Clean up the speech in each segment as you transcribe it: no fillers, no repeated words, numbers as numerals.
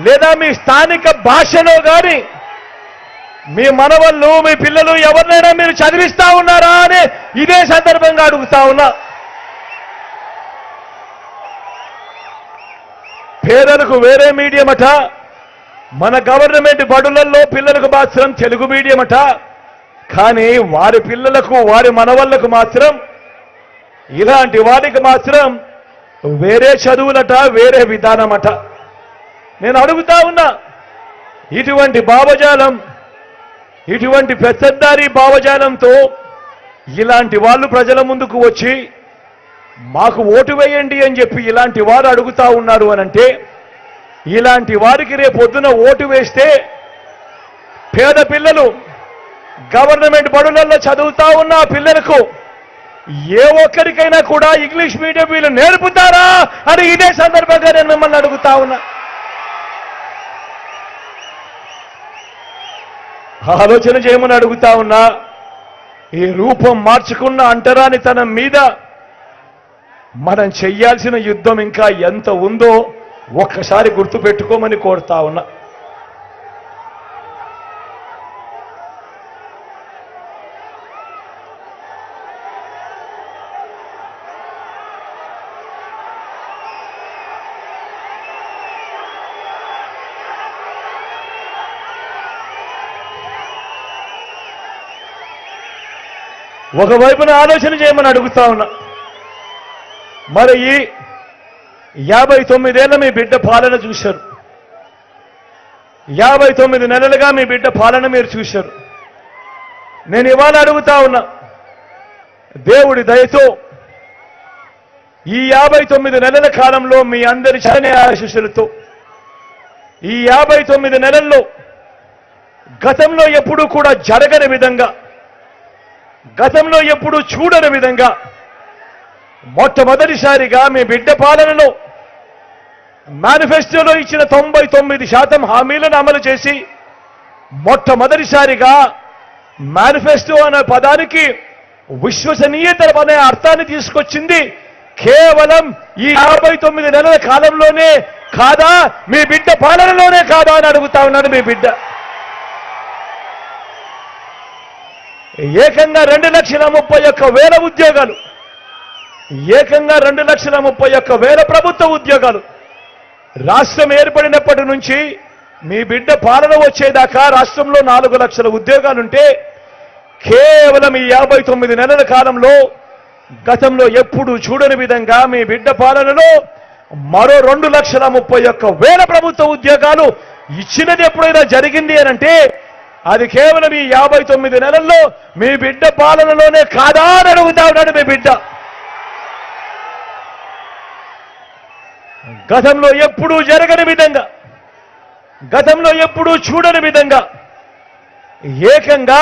లేదా మీ స్థానిక భాషలో కానీ మీ మనవళ్ళు మీ పిల్లలు ఎవరినైనా మీరు చదివిస్తా ఉన్నారా అని ఇదే సందర్భంగా అడుగుతా ఉన్నా. పేదలకు వేరే మీడియం అట, మన గవర్నమెంట్ బడులలో పిల్లలకు మాత్రం తెలుగు మీడియం అట. కానీ వారి పిల్లలకు వారి మనవళ్లకు మాత్రం ఇలాంటి వారికి మాత్రం వేరే చదువులట, వేరే విధానమట. నేను అడుగుతా ఉన్నా, ఇటువంటి భావజాలం, ఇటువంటి పెత్తందారీ భావజాలంతో ఇలాంటి వాళ్ళు ప్రజల ముందుకు వచ్చి మాకు ఓటు వేయండి అని చెప్పి ఇలాంటి వారు అడుగుతా ఉన్నారు అనంటే, ఇలాంటి వారికి రేపొద్దున ఓటు వేస్తే పేద పిల్లలు గవర్నమెంట్ బడులలో చదువుతా ఉన్న పిల్లలకు ఏ ఒక్కరికైనా కూడా ఇంగ్లీష్ మీడియం వీళ్ళు నేర్పుతారా అని ఇదే సందర్భంగా నేను మిమ్మల్ని అడుగుతా ఉన్నా. ఆలోచన చేయమని అడుగుతా ఉన్నా. ఈ రూపం మార్చుకున్న అంటరానితనం మీద మనం చెయ్యాల్సిన యుద్ధం ఇంకా ఎంత ఉందో ఒక్కసారి గుర్తుపెట్టుకోమని కోరుతా ఉన్నా. ఒకవైపున ఆలోచన చేయమని అడుగుతా ఉన్నా. మరి ఈ 59 ఏళ్ల మీ బిడ్డ పాలన చూశారు, 59 నెలలుగా మీ బిడ్డ పాలన మీరు చూశారు. నేను ఇవాళ అడుగుతా ఉన్నా, దేవుడి దయతో ఈ 59 నెలల కాలంలో మీ అందరి చైతన్య ఆశీస్సులతో ఈ 59 నెలల్లో గతంలో ఎప్పుడూ కూడా జరగని విధంగా, గతంలో ఎప్పుడూ చూడని విధంగా మొట్టమొదటిసారిగా మీ బిడ్డ పాలనలో మేనిఫెస్టోలో ఇచ్చిన 99% హామీలను అమలు చేసి మొట్టమొదటిసారిగా మేనిఫెస్టో అనే పదానికి విశ్వసనీయత అనే అర్థాన్ని తీసుకొచ్చింది కేవలం ఈ 59 నెలల కాలంలోనే కాదా, మీ బిడ్డ పాలనలోనే కాదా అని అడుగుతా ఉన్నాడు. మీ బిడ్డ ఏకంగా 2,31,000 ఉద్యోగాలు, ఏకంగా 2,31,000 ప్రభుత్వ ఉద్యోగాలు. రాష్ట్రం ఏర్పడినప్పటి నుంచి మీ బిడ్డ పాలన వచ్చేదాకా రాష్ట్రంలో 4 లక్షల ఉద్యోగాలుంటే కేవలం ఈ 59 నెలల కాలంలో గతంలో ఎప్పుడు చూడని విధంగా మీ బిడ్డ పాలనలో మరో 2,31,000 ప్రభుత్వ ఉద్యోగాలు ఇచ్చినది ఎప్పుడైనా జరిగింది అనంటే అది కేవలం ఈ 59 నెలల్లో మీ బిడ్డ పాలనలోనే కాదా అని అడుగుతా ఉన్నాడు మీ బిడ్డ. గతంలో ఎప్పుడూ జరగని విధంగా, గతంలో ఎప్పుడూ చూడని విధంగా ఏకంగా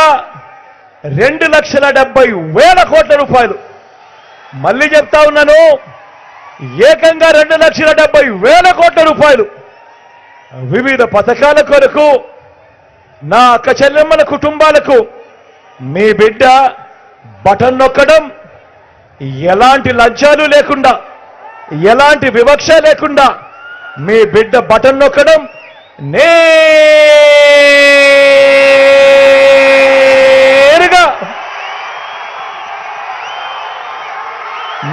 2,70,000 కోట్ల రూపాయలు, మళ్ళీ చెప్తా ఉన్నాను, ఏకంగా 2,70,000 కోట్ల రూపాయలు వివిధ పథకాల కొరకు నా అక్క చెల్లెమ్మల కుటుంబాలకు మీ బిడ్డ బటన్ నొక్కడం, ఎలాంటి లంచాలు లేకుండా, ఎలాంటి వివక్ష లేకుండా మీ బిడ్డ బటన్ నొక్కడం, నేరుగా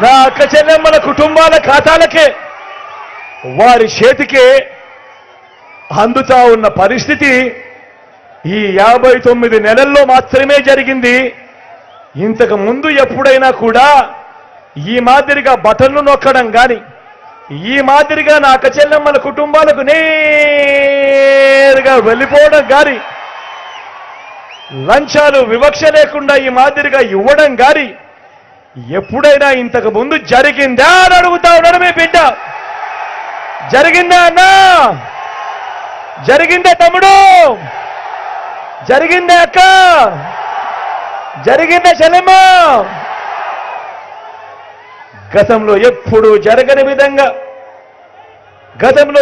నా అక్క చెల్లెమ్మల కుటుంబాల ఖాతాలకే, వారి చేతికే అందుతా ఉన్న పరిస్థితి ఈ 59 నెలల్లో మాత్రమే జరిగింది. ఇంతకు ముందు ఎప్పుడైనా కూడా ఈ మాదిరిగా బటన్లు నొక్కడం కానీ, ఈ మాదిరిగా నా అక్క చెల్లెమ్మల కుటుంబాలకు నేరుగా వెళ్ళిపోవడం కానీ, లంచాలు వివక్ష లేకుండా ఈ మాదిరిగా ఇవ్వడం కానీ ఎప్పుడైనా ఇంతకు ముందు జరిగిందా అని అడుగుతా ఉన్నాడు మీ బిడ్డ. జరిగిందా అన్నా? జరిగిందా తమ్ముడు? జరిగిందా అక్క? జరిగిందా చెల్లెమ్మ? గతంలో ఎప్పుడు జరగని విధంగా, గతంలో